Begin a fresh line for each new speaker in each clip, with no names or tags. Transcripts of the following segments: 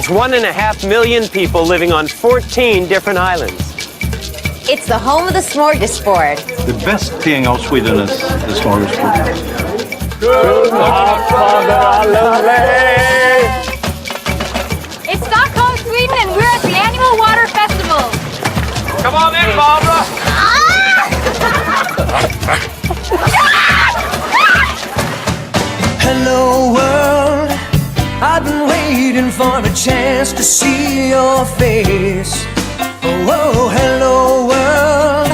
It's 1.5 million people living on 14 different islands.
It's the home of the smorgasbord.
The best thing of Sweden is the smorgasbord.
It's Stockholm, Sweden, and we're at the annual water festival.
Come on in, Barbara.
Hello world, I've been waiting for a chance to see your face. Oh, hello world,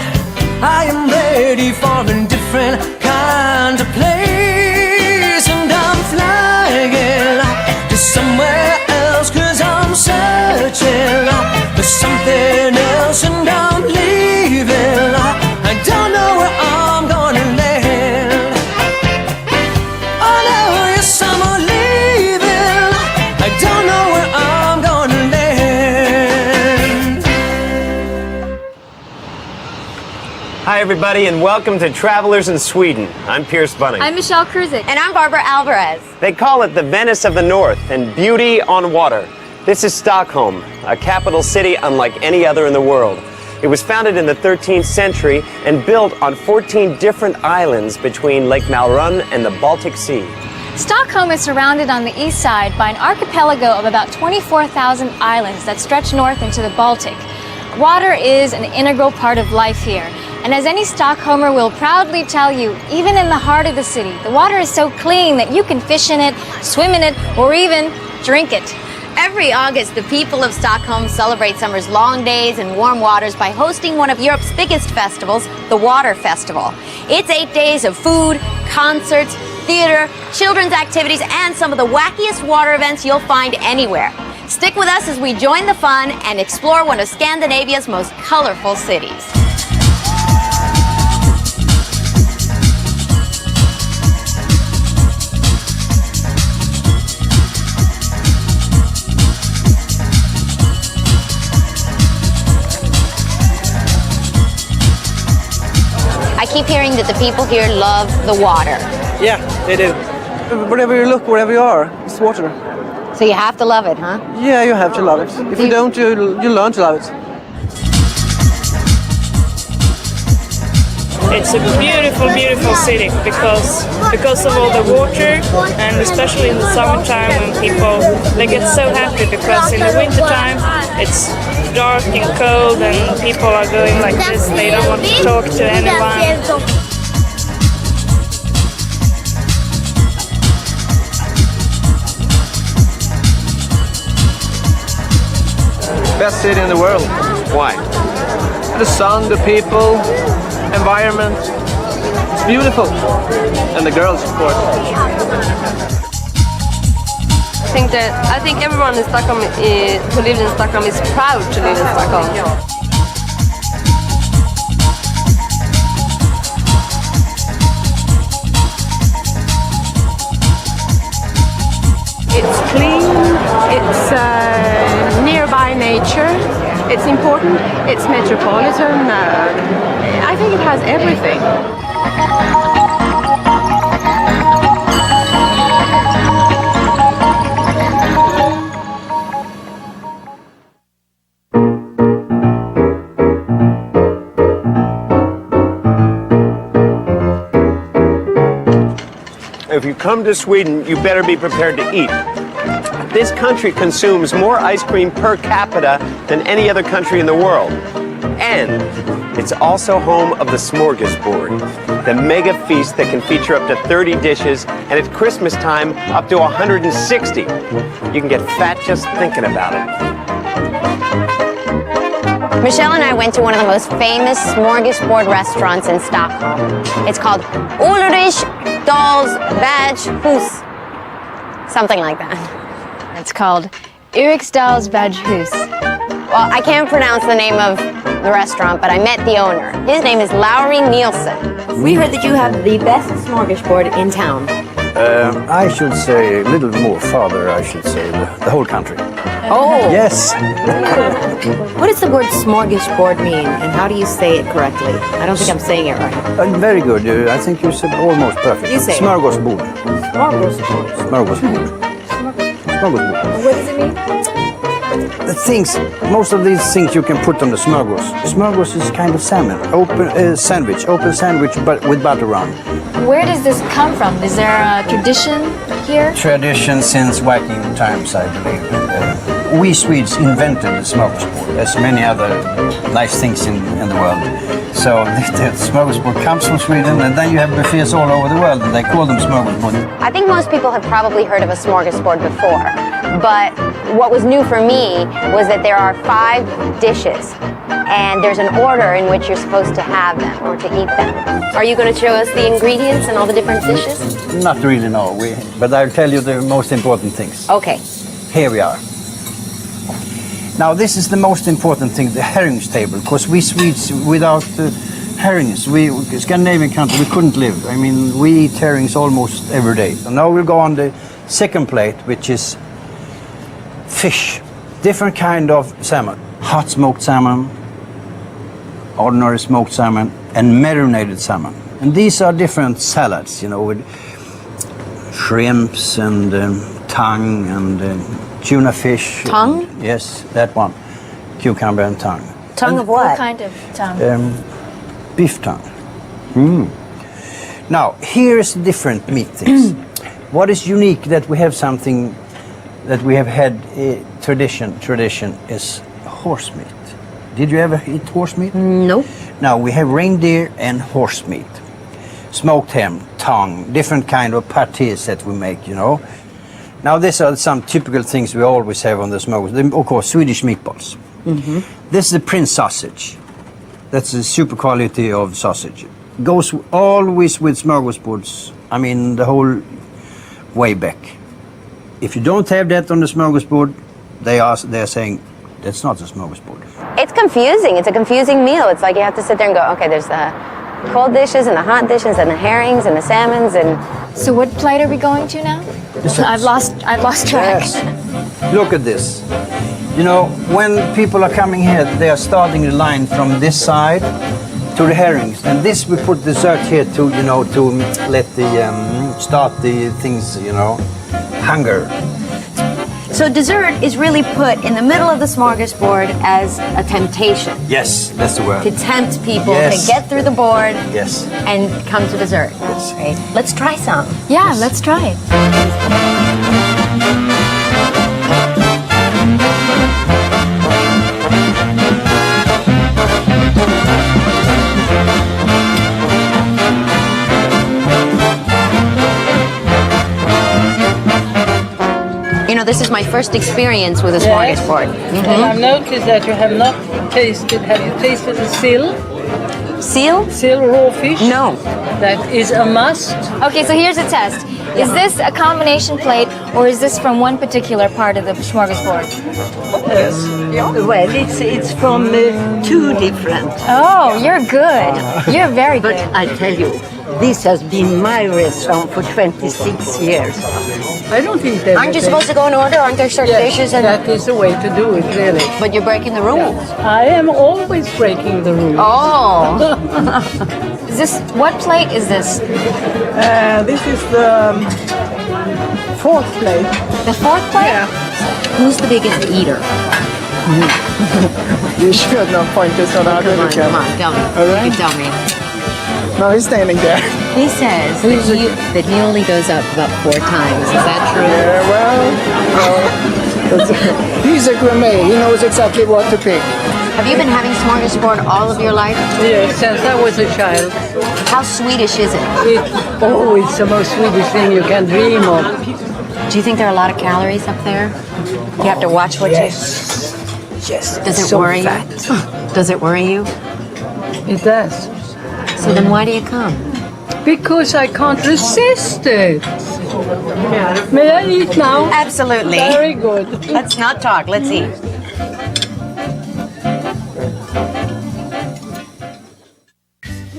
I am ready for a different kind of place. And I'm flying to somewhere else, 'cause I'm searching for something else. And I'm leaving, I don't know where I'm gonna land. Oh no, yes, I'm leaving, I don't know where I'm gonna land.
Hi, everybody, and welcome to Travelers in Sweden. I'm Pierce Bunning.
I'm Michelle Kruzik.
And I'm Barbara Alvarez.
They call it the Venice of the North and beauty on water. This is Stockholm, a capital city unlike any other in the world. It was founded in the 13th century and built on 14 different islands between Lake Mälaren and the Baltic Sea.
Stockholm is surrounded on the east side by an archipelago of about 24,000 islands that stretch north into the Baltic. Water is an integral part of life here. And as any Stockholmer will proudly tell you, even in the heart of the city, the water is so clean that you can fish in it, swim in it, or even drink it.
Every August, the people of Stockholm celebrate summer's long days and warm waters by hosting one of Europe's biggest festivals, the Water Festival. It's 8 days of food, concerts, theater, children's activities, and some of the wackiest water events you'll find anywhere. Stick with us as we join the fun and explore one of Scandinavia's most colorful cities. I keep hearing that the people here love the water.
Yeah, they do. Wherever you look, wherever you are, it's water.
So you have to love it, huh?
Yeah, you have to love it. If you don't, you learn to love it.
It's a beautiful, beautiful city because of all the water, and especially in the summertime when people they get so happy, because in the wintertime it's dark and cold and people are going like this. They don't want to talk to anyone.
Best city in the world.
Why?
The sun, the people, environment. It's beautiful. And the girls, of course.
I think everyone in Stockholm who lives in Stockholm is proud to live in Stockholm.
It's clean, it's nearby nature, it's important, it's metropolitan. I think it has everything.
If you come to Sweden, you better be prepared to eat. This country consumes more ice cream per capita than any other country in the world. And it's also home of the smorgasbord, the mega feast that can feature up to 30 dishes, and at Christmas time, up to 160. You can get fat just thinking about it.
Michelle and I went to one of the most famous smorgasbord restaurants in Stockholm. It's called Ulrich Dahl's Badhus. Something like that.
It's called Eriksdal's Badhus.
Well, I can't pronounce the name of the restaurant, but I met the owner. His name is Lauri Nielsen. We heard that you have the best smorgasbord in town.
I should say a little more farther, I should say the whole country.
Oh!
Yes.
What does the word smorgasbord mean, and how do you say it correctly? I don't think I'm saying it right.
Very good. I think you said almost perfect.
You say it.
Smörgåsbord.
Smorgasbord.
Smörgåsbord. Smörgåsbord.
What does it mean?
the things, most of these things you can put on the smörgås. Smörgås is kind of salmon, open sandwich, but with butter on.
Where does this come from? Is there a tradition here?
Tradition since Viking times, I believe. We Swedes invented the smörgåsbord. There's many other nice things in the world. So the smörgåsbord comes from Sweden, and then you have buffets all over the world, and they call them smörgåsbord.
I think most people have probably heard of a smorgasbord before, but what was new for me was that there are 5 dishes, and there's an order in which you're supposed to have them or to eat them. Are you going to show us the ingredients and all the different dishes?
Not really, no. But I'll tell you the most important things.
Okay.
Here we are. Now this is the most important thing, the herrings table, because we Swedes, without herrings, Scandinavian country, we couldn't live. I mean, we eat herrings almost every day. So now we'll go on the second plate, which is fish, different kind of salmon. Hot smoked salmon, ordinary smoked salmon, and marinated salmon. And these are different salads, you know, with shrimps and tongue and tuna fish.
Tongue?
Yes, that one. Cucumber and tongue.
Tongue of
What
what?
kind of tongue?
Beef tongue. Now, here's different meat things. What is unique that we have something that we have had tradition is horse meat. Did you ever eat horse meat?
Nope.
Now, we have reindeer and horse meat. Smoked ham, tongue, different kind of pâtés that we make, you know. Now, these are some typical things we always have on the smokers. Of course, Swedish meatballs. This is the Prince sausage. That's the super quality of sausage. Goes always with smorgasbords. I mean, the whole way back. If you don't have that on the smorgasbord, they're saying that's not a smorgasbord.
It's confusing. It's a confusing meal. It's like you have to sit there and go, okay, there's the cold dishes and the hot dishes and the herrings and the salmons and...
So what plate are we going to now? I've lost track.
Yes. Look at this. You know, when people are coming here, they are starting the line from this side to the herrings, and this we put dessert here to, you know, to let the start the things, you know, hunger.
So dessert is really put in the middle of the smorgasbord as a temptation.
Yes, that's the word.
To tempt people
Yes.
to get through the board
Yes.
and come to dessert.
Yes.
Right? Let's try some.
Yeah, let's try it.
You know, this is my first experience with a smorgasbord.
And I've noticed that you have not tasted, have you tasted the seal?
Seal?
Seal raw fish?
No.
That is a must.
Okay, so here's a test. Is this a combination plate, or is this from one particular part of the smorgasbord?
Yes.
Well, it's from 2 different.
Oh, you're good. You're very
But
good.
I tell you, this has been my restaurant for 26 years.
I don't think that.
Aren't you supposed to go in order? Aren't there certain dishes? And
that is the way to do it, really.
But you're breaking the rules.
I am always breaking the rules.
Oh.
Is this, what plate is this?
This is the 4th plate.
The 4th plate?
Yeah.
Who's the biggest eater?
You should not point this one out.
Come on, tell me.
All right.
You can tell me.
No, he's standing there.
He says that he only goes up about 4 times. Is that true?
Yeah, well, he's a gourmet. He knows exactly what to pick.
Have you been having smorgasbord all of your life?
Yes, since I was a child.
How Swedish is it?
It's the most Swedish thing you can dream of.
Do you think there are a lot of calories up there? You have to watch what
Yes.
Does it worry you? Does it worry you?
It does.
So then why do you come?
Because I can't resist it. May I eat now?
Absolutely.
Very good.
Let's not talk. Let's eat.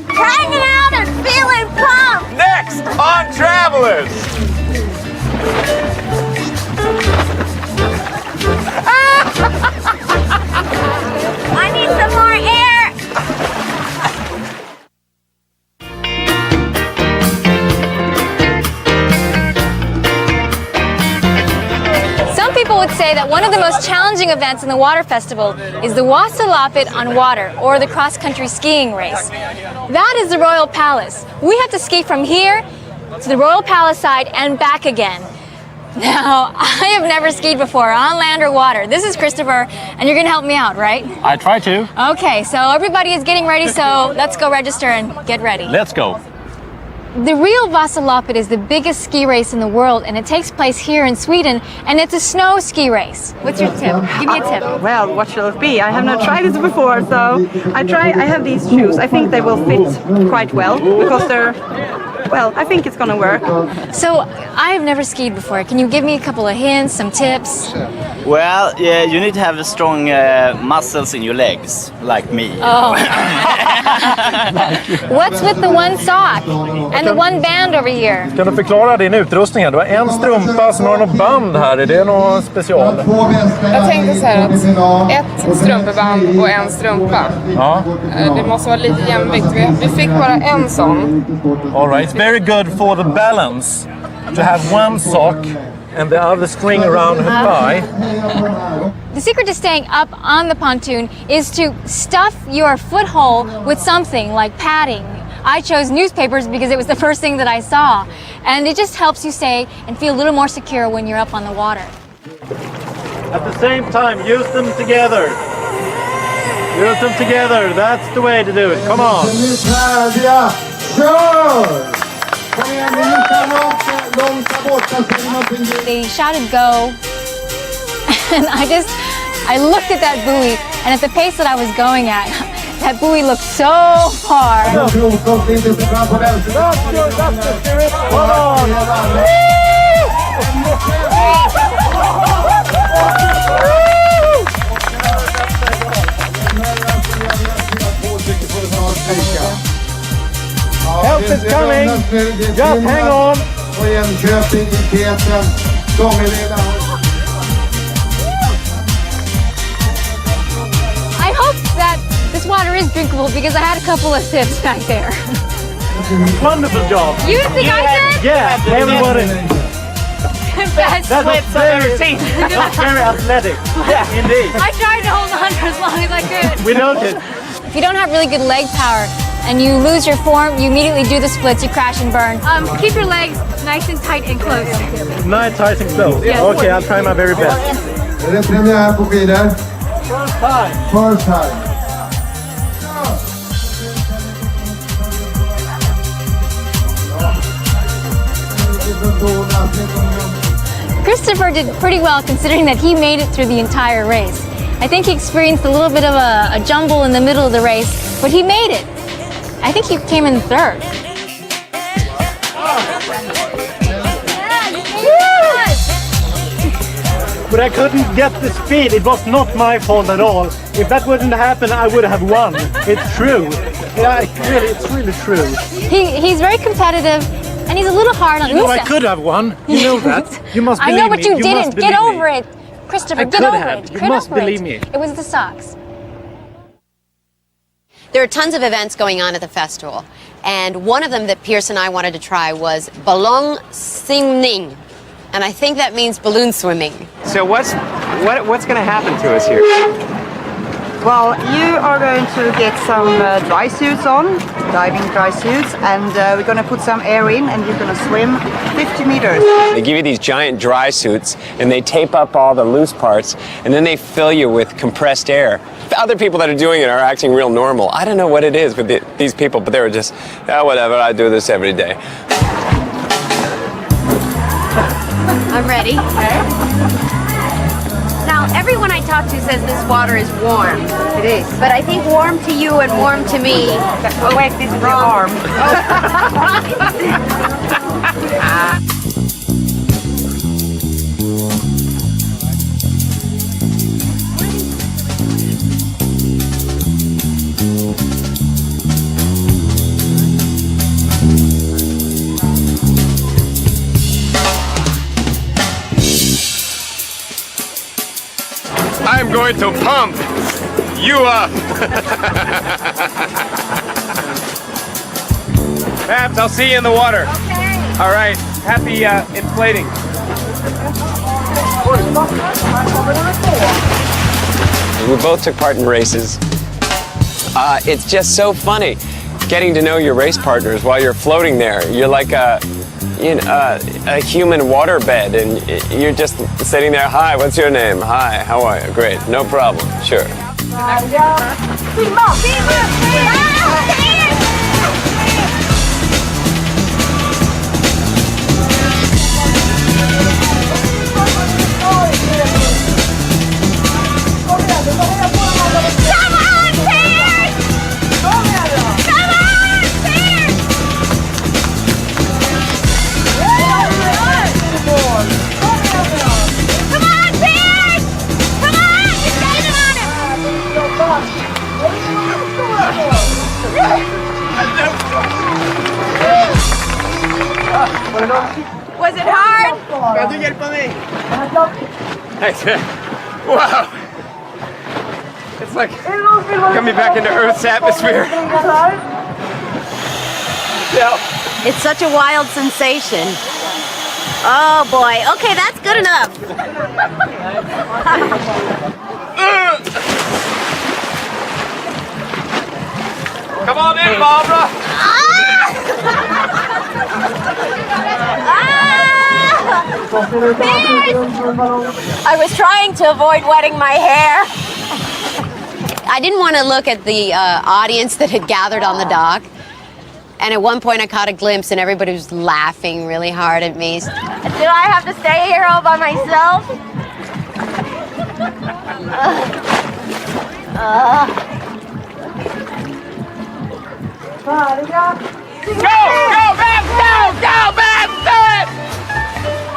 Hanging out and feeling pumped.
Next on Travelers.
I need some more air.
Some people would say that one of the most challenging events in the water festival is the Vasaloppet on water, or the cross-country skiing race. That is the Royal Palace. We have to ski from here to the Royal Palace side and back again. Now, I have never skied before, on land or water. This is Christopher, and you're going to help me out, right?
I try to.
Okay, so everybody is getting ready, so let's go register and get ready.
Let's go.
The real Vasaloppet is the biggest ski race in the world, and it takes place here in Sweden, and it's a snow ski race. What's your tip? Give me a tip.
Well, what shall it be? I have not tried this before, so I have these shoes. I think they will fit quite well, because they're, well, I think it's gonna work.
So, I have never skied before. Can you give me a couple of hints, some tips?
Well, yeah, you need to have strong muscles in your legs, like me.
Oh. What's with the one sock and the one band over here?
Kan du förklara din utrustning här? Du har en strumpa, sen har du något band här. Är det något special?
Jag tänkte så här att ett strumpeband och en strumpa.
Ja.
Det måste vara lite jämvikt. Vi fick bara en sån.
All right, it's very good for the balance to have one sock and the other string around her thigh.
The secret to staying up on the pontoon is to stuff your foot hole with something like padding. I chose newspapers because it was the first thing that I saw. And it just helps you stay and feel a little more secure when you're up on the water.
At the same time, use them together. Use them together, that's the way to do it. Come on.
They shouted go, and I looked at that buoy, and at the pace that I was going at, that buoy looked so far.
Help is coming. Just hang on.
I hope that this water is drinkable because I had a couple of sips back there.
Wonderful job.
You think I did?
Yeah, everybody.
Best
That's
splits I've ever seen.
That's very athletic. Yeah, indeed.
I tried to hold on for as long as I could.
We noticed.
If you don't have really good leg power and you lose your form, you immediately do the splits, you crash and burn. Keep your legs nice and tight and close.
Nice, tight and close.
Yes.
Okay, I'll try my very best.
Är det premiär på skidor?
First time.
First time.
Christopher did pretty well considering that he made it through the entire race. I think he experienced a little bit of a jumble in the middle of the race, but he made it. I think he came in third.
But I couldn't get the speed. It was not my fault at all. If that wouldn't happen, I would have won. It's true. Yeah, it's really true.
He's very competitive, and he's a little hard on
You know, I could have won. You know that. You must believe
I know, but
me.
you didn't.
must
Get
believe
over
me.
it. Christopher,
I
get
could
over
have.
it.
You
Get
must
over
believe
it.
me.
It was the socks.
There are tons of events going on at the festival, and one of them that Pierce and I wanted to try was ballongsimning, and I think that means balloon swimming.
So what's going to happen to us here?
Well, you are going to get some dry suits on, diving dry suits, and we're going to put some air in, and you're going to swim 50 meters.
They give you these giant dry suits, and they tape up all the loose parts, and then they fill you with compressed air. The other people that are doing it are acting real normal. I don't know what it is with these people, but they were just, oh, whatever, I do this every day.
I'm ready. Now, everyone I talk to says this water is warm.
It is.
But I think warm to you and warm to me.
Oh, wait, this is your arm.
I'm going to pump you up. Babs, I'll see you in the water.
Okay.
All right. Happy inflating. We both took part in races. It's just so funny getting to know your race partners while you're floating there. You're like a human waterbed, and you're just sitting there. Hi, what's your name? Hi, how are you? Great, no problem. Sure.
Was it hard?
Wow. It's like coming back into Earth's atmosphere. Yeah.
It's such a wild sensation. Oh boy. Okay, that's good enough.
Come on in, Barbara.
I was trying to avoid wetting my hair. I didn't want to look at the audience that had gathered on the dock. And at one point I caught a glimpse and everybody was laughing really hard at me. Did I have to stay here all by myself?
Go, Bam! Go, Bam! Do it!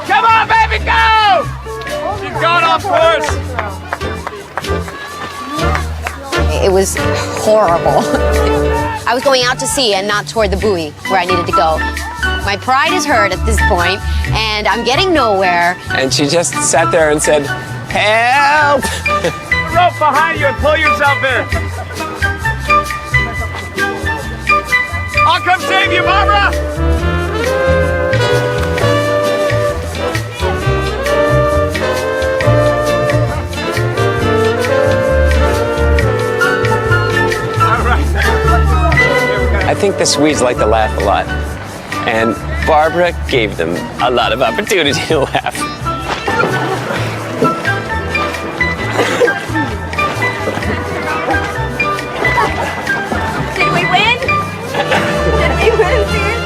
Come on, baby, go!
She's gone off course.
It was horrible. I was going out to sea and not toward the buoy where I needed to go. My pride is hurt at this point, and I'm getting nowhere.
And she just sat there and said, "Help!"
Rope behind you and pull yourself in. I'll come save you, Barbara!
I think the Swedes like to laugh a lot. And Barbara gave them a lot of opportunity to laugh.
Did we win? Did we win, Pierce?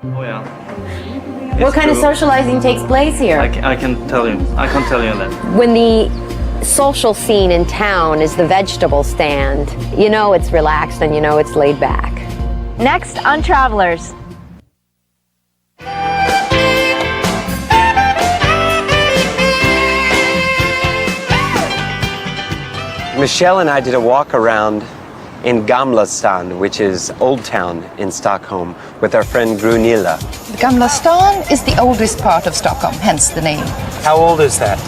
Oh yeah.
What kind of socializing takes place here?
I can tell you. I can't tell you that.
When the social scene in town is the vegetable stand, you know it's relaxed and you know it's laid back.
Next on Travelers.
Michelle and I did a walk around in Gamla stan, which is Old Town in Stockholm, with our friend Grunilla.
Gamla stan is the oldest part of Stockholm, hence the name.
How old is that?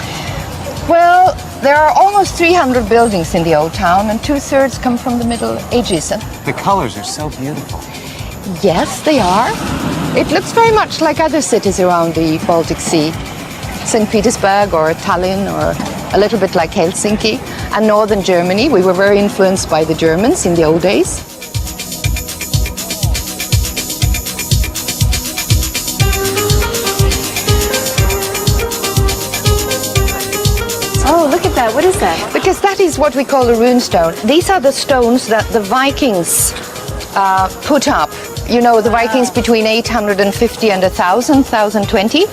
Well, there are almost 300 buildings in the old town, and 2/3 come from the Middle Ages.
The colors are so beautiful.
Yes, they are. It looks very much like other cities around the Baltic Sea. St. Petersburg or Tallinn, or a little bit like Helsinki. And northern Germany, we were very influenced by the Germans in the old days.
Oh, look at that. What is that?
Because that is what we call a rune stone. These are the stones that the Vikings put up. You know, the Vikings between 850 and 1020.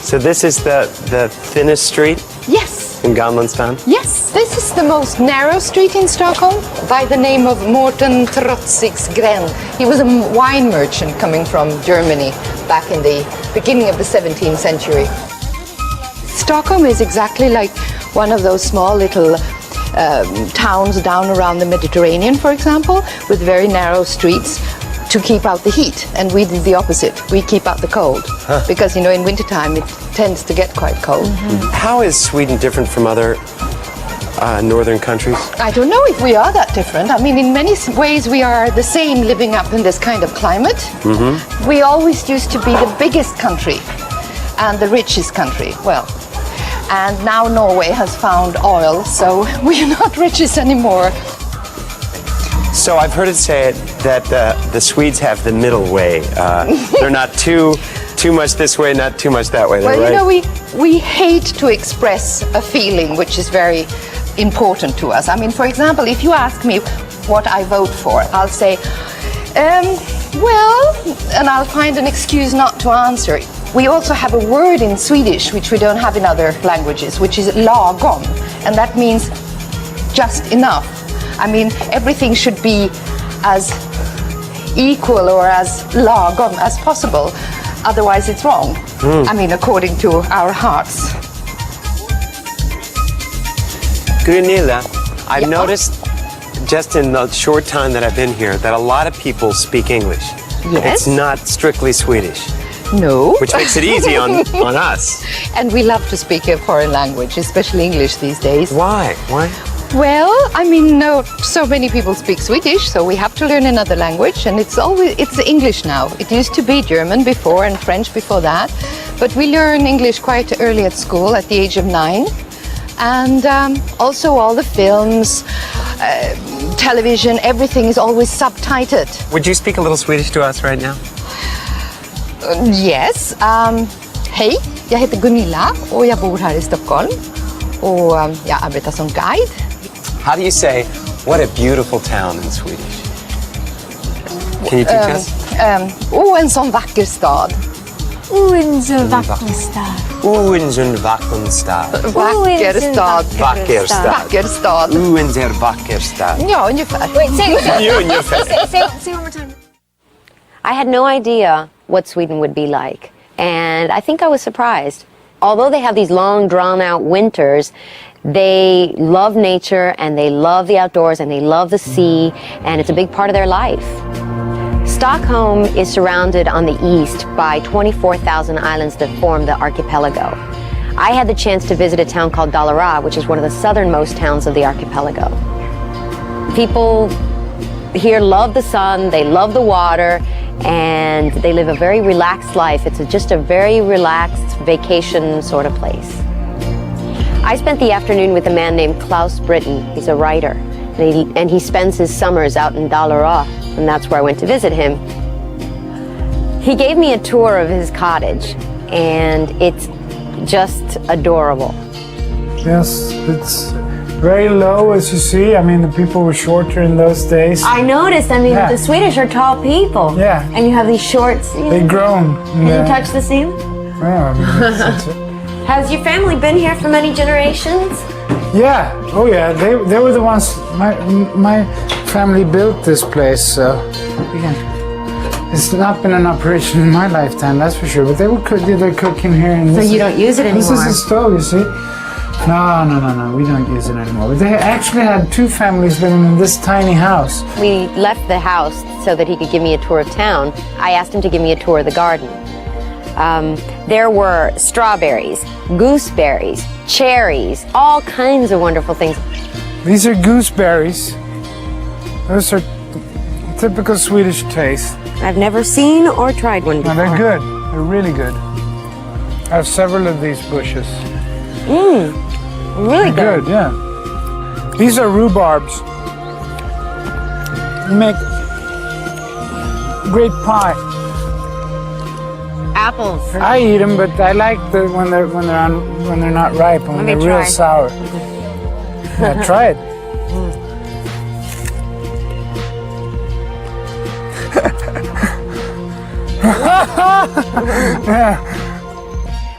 So this is the thinnest street?
Yes.
In Gamla stan?
Yes. This is the most narrow street in Stockholm, by the name of Mårten Trotzig's-gren. He was a wine merchant coming from Germany back in the beginning of the 17th century. Stockholm is exactly like one of those small little towns down around the Mediterranean, for example, with very narrow streets to keep out the heat. And we did the opposite. We keep out the cold.
Huh.
Because, you know, in wintertime it tends to get quite cold.
Mm-hmm. How is Sweden different from other northern countries?
I don't know if we are that different. I mean, in many ways we are the same living up in this kind of climate.
Mm-hmm.
We always used to be the biggest country and the richest country. Well, And now Norway has found oil, so we are not riches anymore.
So I've heard it said that the Swedes have the middle way. They're not too much this way, not too much that way.
Well,
right?
you know, we hate to express a feeling which is very important to us. I mean, for example, if you ask me what I vote for, I'll say, well, and I'll find an excuse not to answer. We also have a word in Swedish which we don't have in other languages, which is lagom, and that means just enough. I mean, everything should be as equal or as lagom as possible, otherwise it's wrong. I mean, according to our hearts.
Gunilla, I've noticed just in the short time that I've been here that a lot of people speak English.
Yes.
It's not strictly Swedish.
No.
Which makes it easy on us.
And we love to speak a foreign language, especially English these days.
Why? Why?
Well, I mean, no, so many people speak Swedish, so we have to learn another language, and it's English now. It used to be German before and French before that, but we learn English quite early at school, at the age of 9. And also all the films, television, everything is always subtitled.
Would you speak a little Swedish to us right now?
Yes. Hej, jag heter Gunilla och jag bor här i Stockholm. Och jag arbetar som guide.
How do you say, what a beautiful town in Swedish? Can you teach us?
En sån vacker stad.
En sån vacker stad.
En sån vacker stad.
Vacker stad.
Vacker stad.
Vacker stad.
En sån vacker stad.
Ja, ungefär.
Wait, say one more time.
I had no idea what Sweden would be like, and I think I was surprised. Although they have these long, drawn-out winters, they love nature, and they love the outdoors, and they love the sea, and it's a big part of their life. Stockholm is surrounded on the east by 24,000 islands that form the archipelago. I had the chance to visit a town called Dalarö, which is one of the southernmost towns of the archipelago. People here love the sun, they love the water, and they live a very relaxed life. It's just a very relaxed vacation sort of place. I spent the afternoon with a man named Klaus Britten. He's a writer, and he spends his summers out in Dalarö, and that's where I went to visit him. He gave me a tour of his cottage, and it's just adorable.
Yes, it's very low, as you see. I mean, the people were shorter in those days.
I noticed. I mean, the Swedish are tall people.
Yeah.
And you have these shorts.
They grown.
Can you touch the ceiling?
Yeah, I mean, that's it.
Has your family been here for many generations?
Yeah. Oh, yeah. They were the ones. My family built this place, so it's not been an operation in my lifetime, that's for sure. But they're cooking here. And
So you don't use it anymore?
This is a stove, you see. No, we don't use it anymore. But they actually had 2 families living in this tiny house.
We left the house so that he could give me a tour of town. I asked him to give me a tour of the garden. There were strawberries, gooseberries, cherries, all kinds of wonderful things.
These are gooseberries. Those are typical Swedish taste.
I've never seen or tried one before.
No, they're good. They're really good. I have several of these bushes.
Really good.
Good, yeah. These are rhubarbs. You make great pie.
Apples.
I eat them, but I like when they're not ripe, when they're real sour. Yeah, try it. Yeah.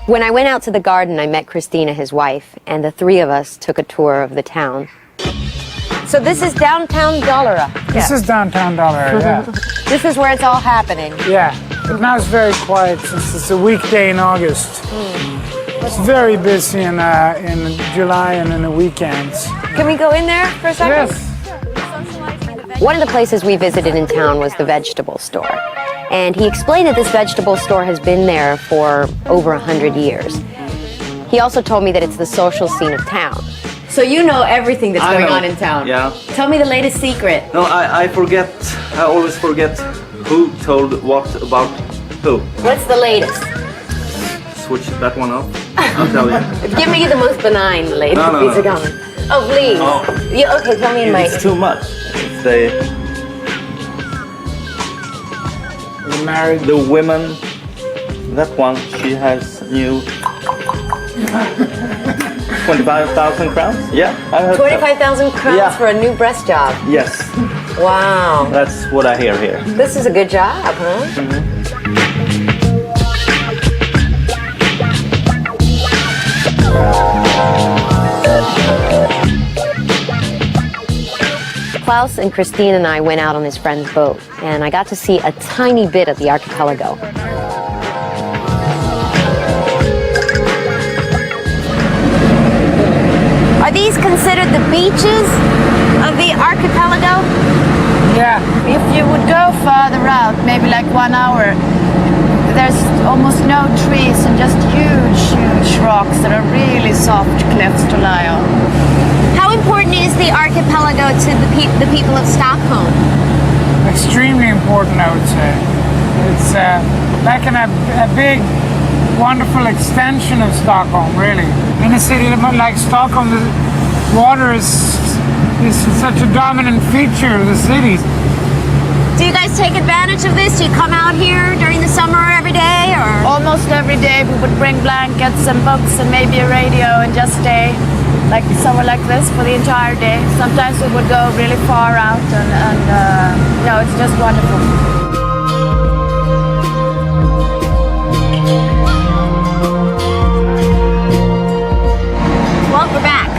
When I went out to the garden, I met Christina, his wife, and the 3 of us took a tour of the town. So this is downtown Dalarö.
This is downtown Dalarö, yeah.
This is where it's all happening.
Yeah, but now it's very quiet since it's a weekday in August. It's very busy in July and in the weekends.
Can we go in there for a second?
Yes.
One of the places we visited in town was the vegetable store. And he explained that this vegetable store has been there for over 100 years. He also told me that it's the social scene of town. So you know everything that's going on in town.
Yeah.
Tell me the latest secret.
No, I always forget who told what about who.
What's the latest?
Switch that one off. I'll tell you.
Give me the most benign lady pizza comment. Oh, please.
Oh.
Yeah, okay, tell me in my...
It's too much. They
married
the women. That one, she has new 25,000 crowns. Yeah, I heard
25,000 crowns
Yeah.
for a new breast job.
Yes,
Wow.
that's what I hear here.
This is a good job, huh? Klaus and Christine and I went out on his friend's boat, and I got to see a tiny bit of the archipelago. Are these considered the beaches of the archipelago?
Yeah. If you would go further out, maybe like 1 hour, there's almost no trees and just huge rocks that are really soft cliffs to lie on.
How important is the archipelago to the people of Stockholm?
Extremely important, I would say. It's like a big, wonderful extension of Stockholm, really. In a city like Stockholm, the water is such a dominant feature of the city.
Do you guys take advantage of this? Do you come out here during the summer every day, or?
Almost every day we would bring blankets and books and maybe a radio and just stay like somewhere like this for the entire day. Sometimes we would go really far out and it's just wonderful.
Well, we're back.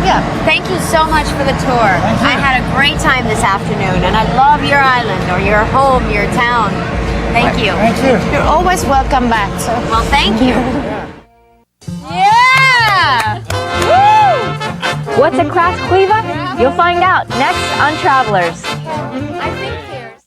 Yeah.
Thank you so much for the tour. I had a great time this afternoon, and I love your island or your home, your town. Thank you.
Thank you.
You're always welcome back. So.
Well, thank you.
Yeah! Woo! What's a Kraft Kliva? You'll find out next on Travelers. I think here's...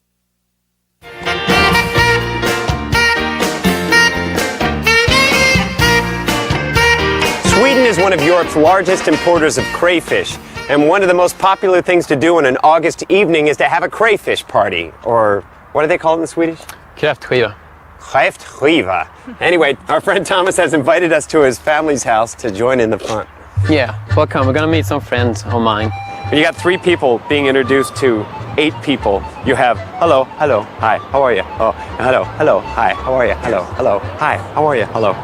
Sweden is one of Europe's largest importers of crayfish, and one of the most popular things to do on an August evening is to have a crayfish party, or what do they call it in Swedish?
Kräftskiva.
Kräftskiva. Anyway, our friend Thomas has invited us to his family's house to join in the fun.
Yeah, welcome. We're gonna meet some friends of mine.
You got 3 people being introduced to 8 people. You have hello, hi, how are you? Oh, hello, hi, how are you? Hello, hi, how are you? Hello.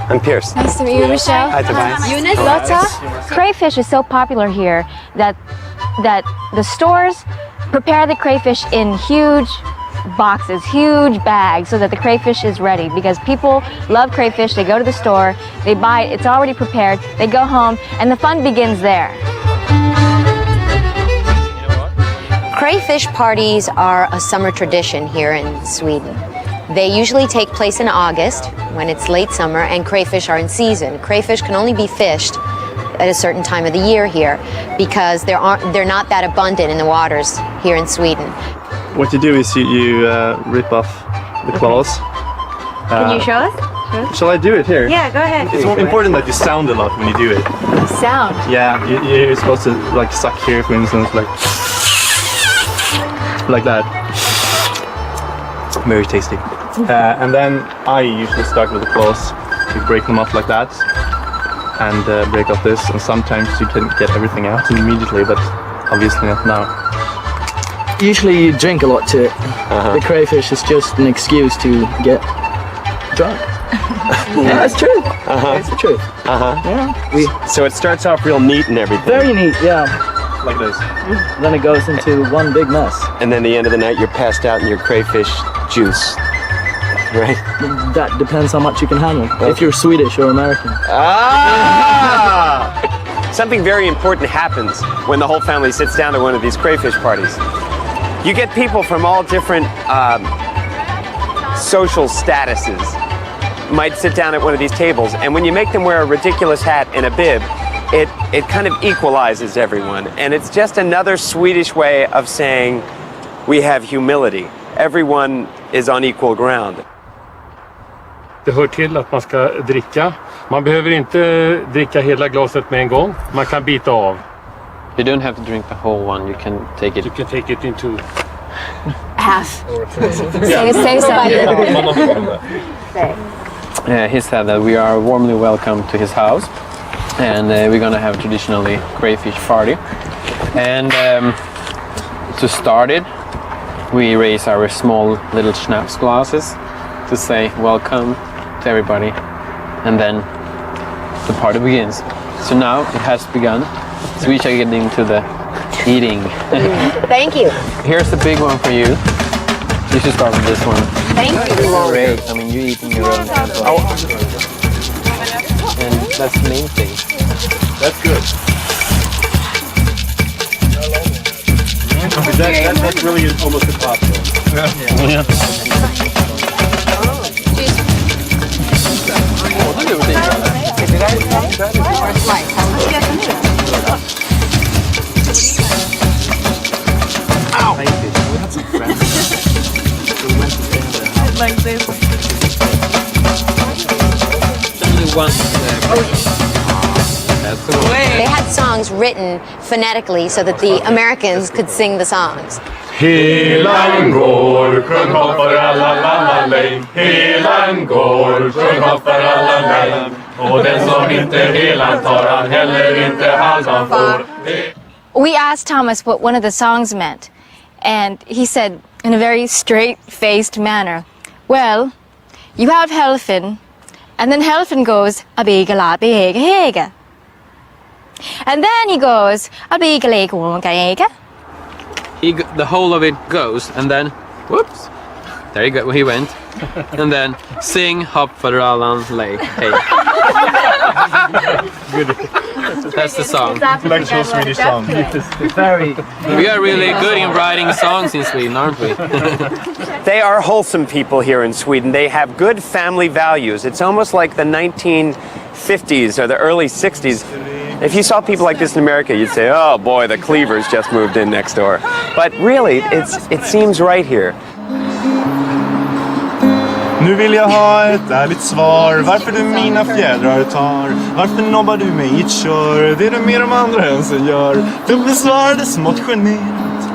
I'm Pierce.
Nice to meet you, Michelle.
Hi, Tobias.
Eunice, Lotta. Crayfish is so popular here that the stores prepare the crayfish in huge boxes, huge bags, so that the crayfish is ready, because people love crayfish. They go to the store, they buy it, it's already prepared, they go home, and the fun begins there.
Crayfish parties are a summer tradition here in Sweden. They usually take place in August, when it's late summer, and crayfish are in season. Crayfish can only be fished at a certain time of the year here, because they're not that abundant in the waters here in Sweden.
What you do is you rip off the claws.
Can you show us?
Shall I do it here?
Yeah, go ahead.
It's important that you sound a lot when you do it.
Sound?
Yeah, you're supposed to like suck here, for instance, like that. Very tasty. And then I usually start with the claws. You break them off like that, and break off this. And sometimes you can get everything out immediately, but obviously not now.
Usually you drink a lot to it. The crayfish is just an excuse to get drunk. Yeah, that's true. That's the truth. Yeah.
So it starts off real neat and everything.
Very neat, yeah.
Like this.
Then it goes into one big mess.
And then at the end of the night, you're passed out in your crayfish juice. Right?
That depends how much you can handle. If you're Swedish or American.
Something very important happens when the whole family sits down to one of these crayfish parties. You get people from all different social statuses might sit down at one of these tables, and when you make them wear a ridiculous hat and a bib, it kind of equalizes everyone. And it's just another Swedish way of saying we have humility. Everyone is on equal ground.
Det hör till att man ska dricka. Man behöver inte dricka hela glaset med en gång. Man kan bita av.
You don't have to drink the whole one. You can take it.
You can take it into
half. Save somebody.
he said that we are warmly welcome to his house, and we're gonna have traditionally crayfish party. And to start it, we raise our small little schnapps glasses to say welcome to everybody, and then the party begins. So now it has begun, so we shall get into the eating.
Thank you.
Here's the big one for you. You should start with this one.
Thank you.
Great. I mean, you're eating your own hand. And that's the main thing.
That's good. That's really almost impossible. Yeah.
Like this.
They had songs written phonetically so that the Americans could sing the songs.
Helan går, sjung hoppar alla lallalej. Helan går, sjung hoppar alla lallalej. Och den som inte helan tar han heller inte halvan får.
We asked Thomas what one of the songs meant, and he said in a very straight-faced manner, well, you have Helfin, and then Helfin goes, abigala biga hega. And then he goes, abigala hega.
The whole of it goes, and then, whoops, there you go, he went. And then, sing, hop, fadralan, lay, hey.
Good.
That's the song.
Like so Swedish song.
We are really good in writing songs in Sweden, aren't we?
They are wholesome people here in Sweden. They have good family values. It's almost like the 1950s or the early 60s. If you saw people like this in America, you'd say, oh boy, the Cleavers just moved in next door. But really, it seems right here.
Nu vill jag ha ett ärligt svar. Varför du mina fjädrar tar? Varför nobbar du mig hit kör? Det du med de andra hönsen gör. Du besvarade smått generat.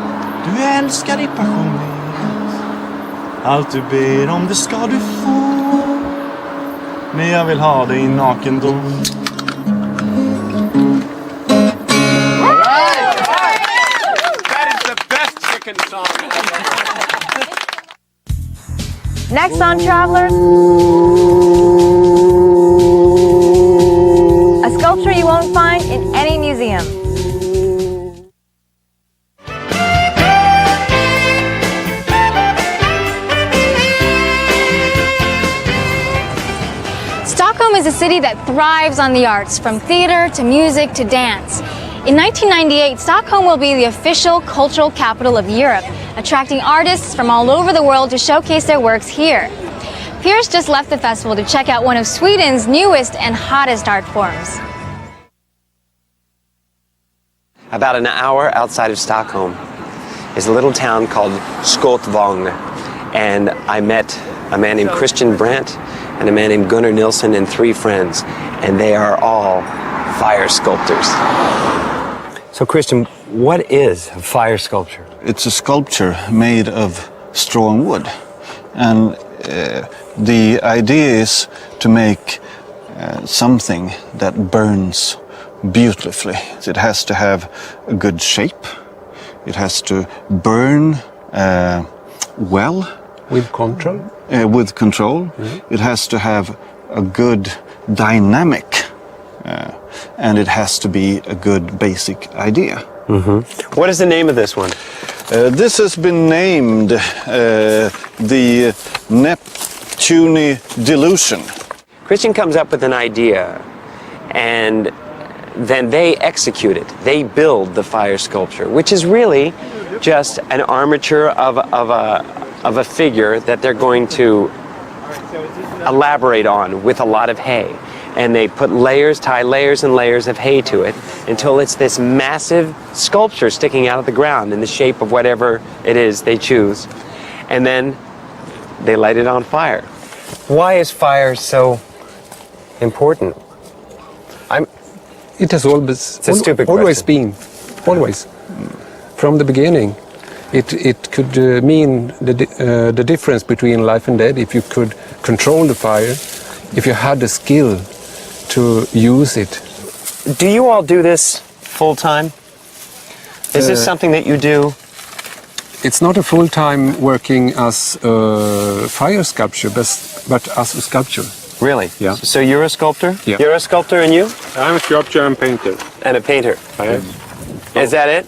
Du älskar dig passionerat. Allt du ber om det ska du få. Men jag vill ha dig naken då.
Next on Travelers, a sculpture you won't find in any museum. Stockholm is a city that thrives on the arts, from theater to music to dance. In 1998, Stockholm will be the official cultural capital of Europe, attracting artists from all over the world to showcase their works here. Piers just left the festival to check out one of Sweden's newest and hottest art forms.
About an hour outside of Stockholm is a little town called Skotvång, and I met a man named Christian Brandt and a man named Gunnar Nilsson and 3 friends, and they are all fire sculptors. So Christian, what is a fire sculpture?
It's a sculpture made of strong wood, and the idea is to make something that burns beautifully. It has to have a good shape. It has to burn well.
With control?
With control. Mm-hmm. It has to have a good dynamic. And it has to be a good basic idea.
Mm-hmm. What is the name of this one?
This has been named the Neptune Delusion.
Christian comes up with an idea, and then they execute it. They build the fire sculpture, which is really just an armature of a figure that they're going to elaborate on with a lot of hay. And they put tie layers and layers of hay to it until it's this massive sculpture sticking out of the ground in the shape of whatever it is they choose. And then they light it on fire. Why is fire so important?
It has always been. Always. From the beginning. It could mean the difference between life and death if you could control the fire. if you had the skill to use it.
Do you all do this full time? Is this something that you do?
It's not a full-time working as a fire sculpture, but as a sculpture.
Really?
Yeah.
So you're a sculptor?
Yeah.
You're a sculptor and you?
I'm a sculptor and painter.
And a painter. Is that it?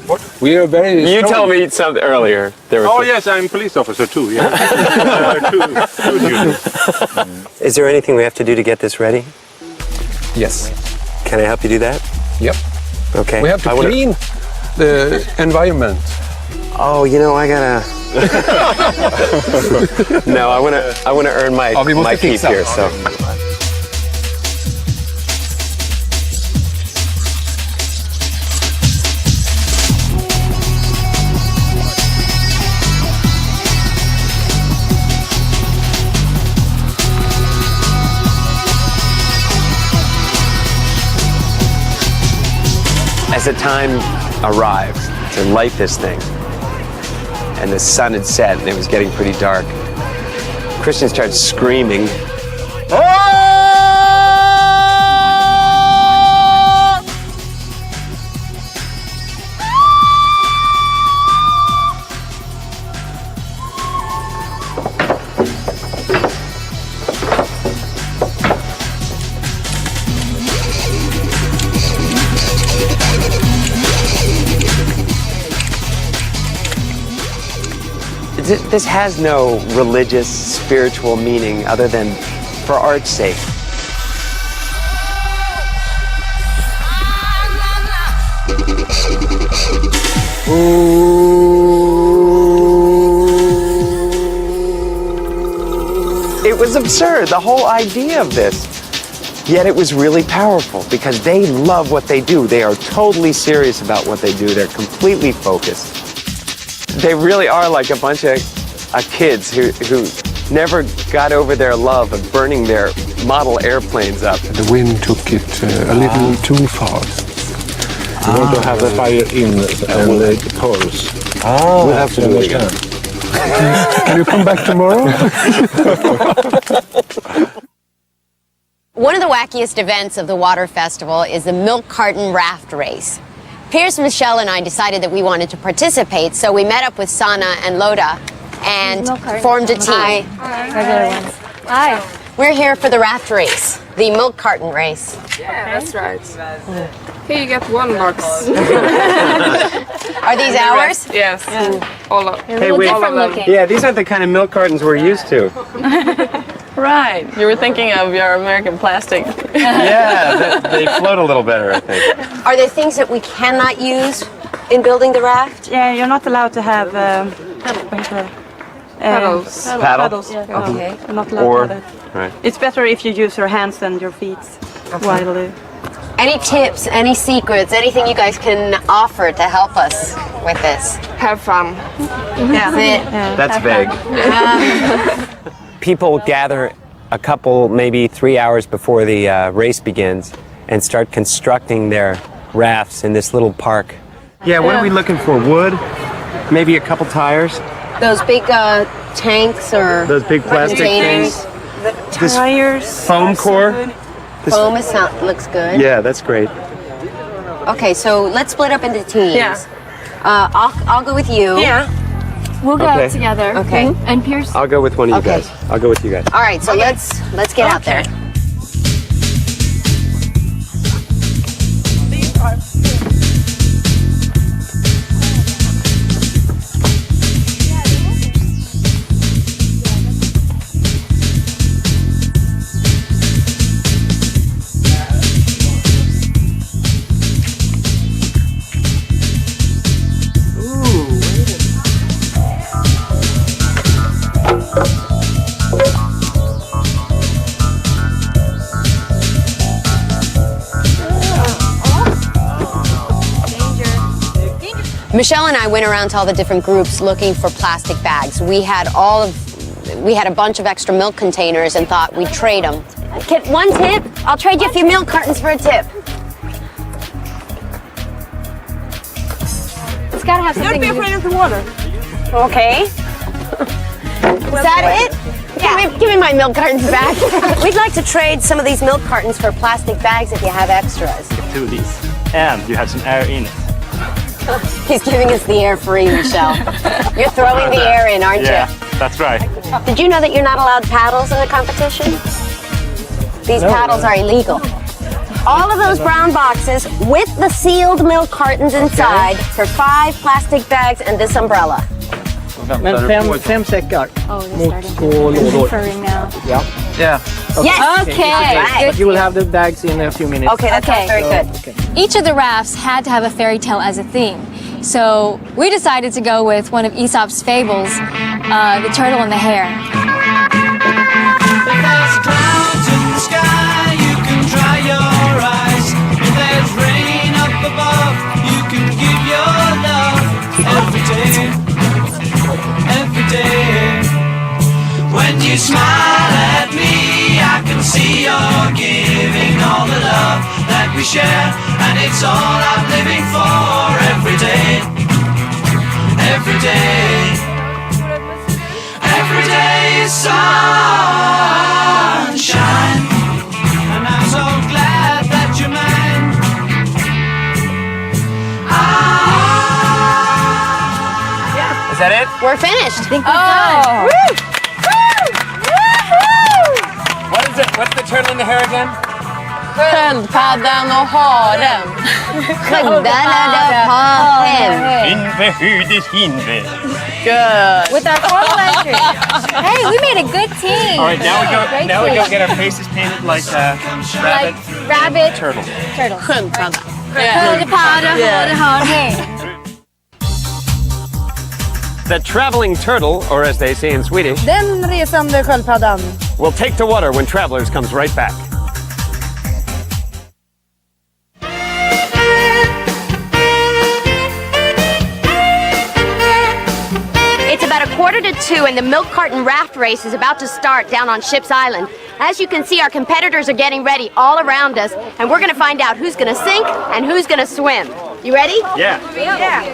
What? We are very
You
strong.
told me something earlier.
Yes, I'm a police officer too, yeah. two duties.
Is there anything we have to do to get this ready?
Yes.
Can I help you do that?
Yep.
Okay.
We have to clean the environment.
Oh, you know, I gotta... No, I wanna earn my keep here, so... As the time arrived to light this thing, and the sun had set and it was getting pretty dark, Christian started screaming. This has no religious, spiritual meaning other than for art's sake. It was absurd, the whole idea of this. Yet it was really powerful because they love what they do. They are totally serious about what they do. They're completely focused. They really are like a bunch of kids who never got over their love of burning their model airplanes up.
The wind took it a little too far.
We want to have the fire in and the poles.
Oh,
we have to do it again.
Can you come back tomorrow?
One of the wackiest events of the Water Festival is the milk carton raft race. Piers, Michelle, and I decided that we wanted to participate, so we met up with Sana and Loda and formed a team.
Hi.
We're here for the raft race, the milk carton race.
Yeah, that's right. Here you get one box.
Are these ours?
Yes. All of
Hey, wait. Yeah, these aren't the kind of milk cartons we're used to.
Right. You were thinking of your American plastic.
Yeah, they float a little better, I think.
Are there things that we cannot use in building the raft?
Yeah, you're not allowed to have
paddles.
Paddles?
Yeah,
Okay.
you're not allowed
Or,
to have that.
right.
It's better if you use your hands than your feet while
Any tips, any secrets, anything you guys can offer to help us with this?
Have fun.
That's it.
That's vague. People gather a couple, maybe 3 hours before the race begins and start constructing their rafts in this little park. Yeah, what are we looking for? Wood? Maybe a couple tires?
Those big tanks or
Those big plastic
containers.
things? This
Tires.
foam core? This-
Foam looks good.
Yeah, that's great.
Okay, so let's split up into teams.
Yeah.
I'll go with you.
Yeah.
We'll go
Okay.
together.
Okay.
And Piers.
I'll go with one of you
Okay.
guys. I'll go with you guys.
All right, so let's get out there. Michelle and I went around to all the different groups looking for plastic bags. We had a bunch of extra milk containers and thought we'd trade them. Get one tip? I'll trade you a few milk cartons for a tip.
It's gotta have something.
Don't be afraid of the water.
Okay. Is that it? Yeah.
Give me my milk cartons back. We'd like to trade some of these milk cartons for plastic bags if you have extras.
Get 2 of these. And you have some air in it.
He's giving us the air free, Michelle. You're throwing the air in, aren't
Yeah, that's right.
you? Did you know that you're not allowed paddles in the competition? These paddles are illegal. All of those brown boxes with the sealed milk cartons inside for 5 plastic bags and this umbrella.
Men 5 säckar mot 2 lådor.
Now.
Yeah.
Yes. Okay.
But you will have the bags in a few minutes.
Okay, that's very good.
Each of the rafts had to have a fairy tale as a theme. So we decided to go with one of Aesop's fables, The Turtle and the Hare.
If there's clouds in the sky, you can dry your eyes. If there's rain up above, you can give your love every day. Every day. When you smile at me, I can see you're giving all the love that we share, and it's all I'm living for every day. Every day. Every day is sunshine, and I'm so glad that you're mine.
Is that it?
We're finished.
Oh.
What is it? What's the turtle and the hare again?
Sköldpaddan och haren. Good.
With our total entry. Hey, we made a good team.
All right, now we go.
Great
Now we go
team.
get our faces painted like rabbit.
Like rabbit.
Turtle.
Turtle.
Sköldpadda.
Hey.
The traveling turtle, or as they say in Swedish,
Den resande sköldpaddan.
will take to water when Travelers comes right back.
It's about 1:45 and the milk carton raft race is about to start down on Ship's Island. As you can see, our competitors are getting ready all around us, and we're going to find out who's going to sink and who's going to swim. You ready?
Yeah.
Yeah.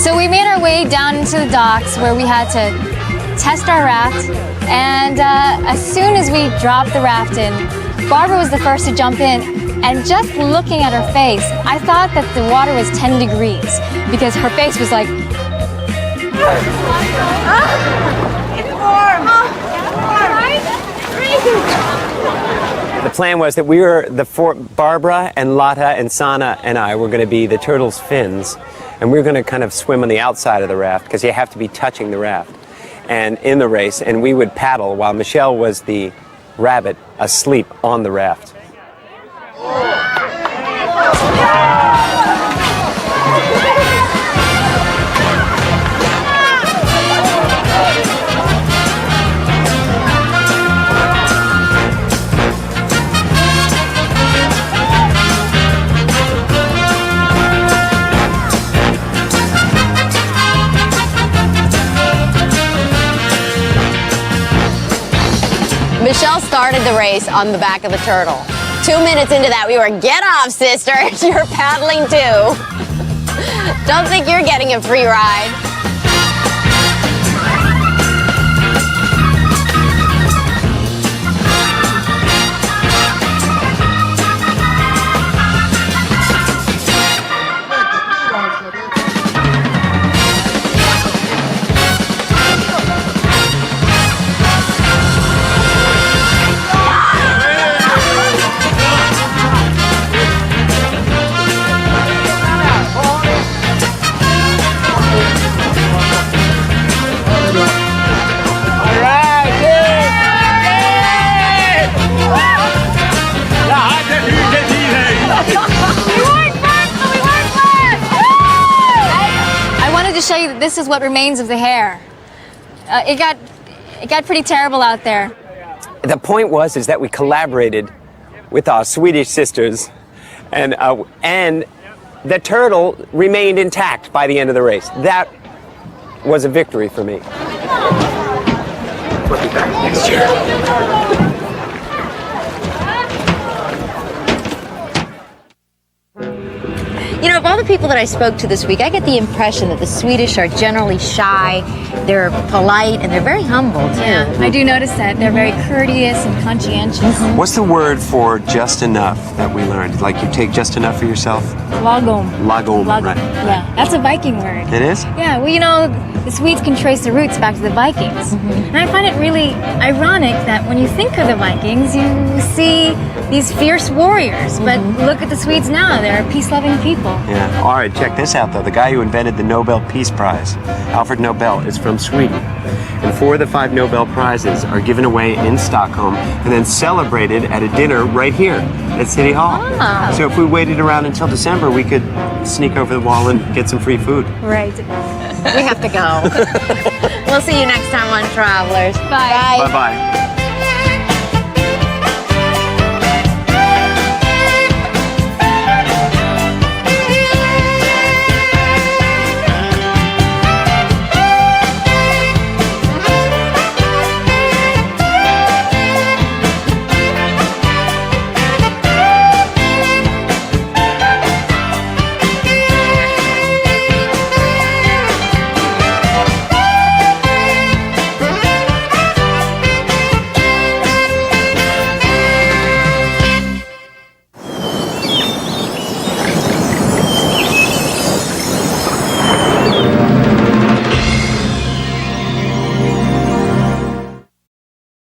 So we made our way down into the docks where we had to test our raft, and as soon as we dropped the raft in, Barbara was the first to jump in, and just looking at her face, I thought that the water was 10 degrees because her face was like...
It's warm.
The plan was that we were Barbara and Lotta and Sana and I were going to be the turtle's fins, and we were going to kind of swim on the outside of the raft because you have to be touching the raft, and in the race, and we would paddle while Michelle was the rabbit asleep on the raft.
Michelle started the race on the back of the turtle. 2 minutes into that, we were, get off, sister. You're paddling too. Don't think you're getting a free ride.
To show you that this is what remains of the hare. It got pretty terrible out there.
The point was that we collaborated with our Swedish sisters And the turtle remained intact by the end of the race. That was a victory for me. We'll be back next year.
You know, of all the people that I spoke to this week, I get the impression that the Swedish are generally shy, they're polite, and they're very humble, too.
Yeah, I do notice that. They're very courteous and conscientious.
What's the word for just enough that we learned? Like you take just enough for yourself?
Lagom.
Lagom, right.
Yeah, that's a Viking word.
It is?
Yeah, well, you know, the Swedes can trace the roots back to the Vikings. And I find it really ironic that when you think of the Vikings, you see these fierce warriors. But look at the Swedes now. They're peace-loving people.
Yeah. All right, check this out, though. The guy who invented the Nobel Peace Prize, Alfred Nobel, is from Sweden. And 4 of the 5 Nobel Prizes are given away in Stockholm and then celebrated at a dinner right here at City Hall.
Ah.
So if we waited around until December, we could sneak over the wall and get some free food.
Right.
We have to go. We'll see you next time on Travelers.
Bye.
Bye-bye.